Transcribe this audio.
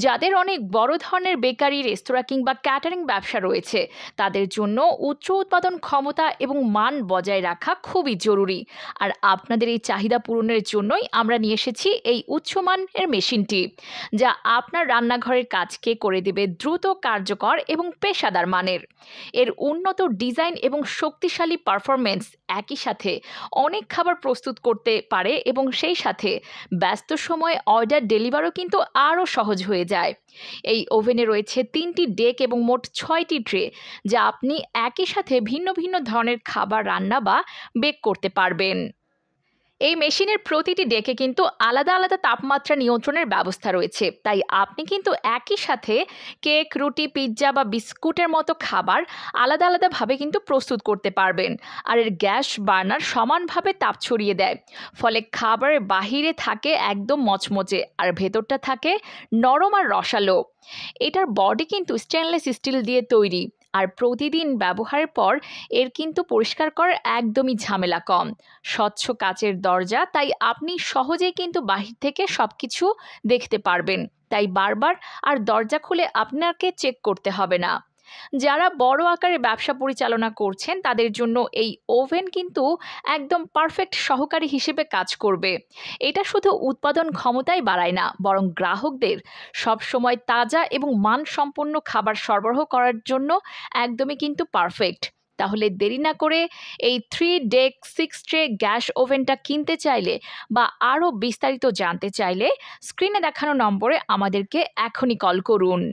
যাদের অনেক বড় ধরনের বেকারি, রেস্তোরাঁ কিংবা ক্যাটারিং ব্যবসা রয়েছে, তাদের জন্য উচ্চ উৎপাদন ক্ষমতা এবং মান বজায় রাখা খুবই জরুরি। আর আপনাদের এই চাহিদা পূরণের জন্যই আমরা নিয়ে এসেছি এই উচ্চমানের মেশিনটি, যা আপনার রান্নাঘরের কাজকে করে দেবে দ্রুত, কার্যকর এবং পেশাদার মানের। এর উন্নত ডিজাইন এবং শক্তিশালী পারফরমেন্স একই সাথে অনেক খাবার প্রস্তুত করতে পারে এবং সেই সাথে ব্যস্ত সময়ে অর্ডার ডেলিভারও কিন্তু আরও সহজ হয়ে যায়। এই ওভেনে রয়েছে 3টি ডেক এবং মোট 6টি ট্রে, যা আপনি একই সাথে ভিন্ন ভিন্ন ধরনের খাবার রান্না বা বেক করতে পারবেন। এই মেশিনের প্রতিটি ডেকে কিন্তু আলাদা আলাদা তাপমাত্রা নিয়ন্ত্রণের ব্যবস্থা রয়েছে, তাই আপনি কিন্তু একই সাথে কেক, রুটি, পিৎজা বা বিস্কুটের মতো খাবার আলাদা আলাদাভাবে কিন্তু প্রস্তুত করতে পারবেন। আর এর গ্যাস বার্নার সমানভাবে তাপ ছড়িয়ে দেয়, ফলে খাবারের বাহিরে থাকে একদম মচমচে আর ভেতরটা থাকে নরম আর রসালো। এটার বডি কিন্তু স্টেনলেস স্টিল দিয়ে তৈরি, আর প্রতিদিন ব্যবহারের পর এর কিন্তু পরিষ্কার করার একদমই ঝামেলা কম। স্বচ্ছ কাচের দরজা, তাই আপনি সহজেই কিন্তু বাহির থেকে সবকিছু দেখতে পারবেন, তাই বারবার আর দরজা খুলে আপনাকে চেক করতে হবে না। যারা বড় আকারে ব্যবসা পরিচালনা করছেন, তাদের জন্য এই ওভেন কিন্তু একদম পারফেক্ট সহকারী হিসেবে কাজ করবে। এটা শুধু উৎপাদন ক্ষমতাই বাড়ায় না, বরং গ্রাহকদের সবসময় তাজা এবং মানসম্পন্ন খাবার সরবরাহ করার জন্য একদমই কিন্তু পারফেক্ট। তাহলে দেরি না করে এই 3 ডেক 6 ট্রে গ্যাস ওভেনটা কিনতে চাইলে বা আরও বিস্তারিত জানতে চাইলে স্ক্রিনে দেখানো নম্বরে আমাদেরকে এখনই কল করুন।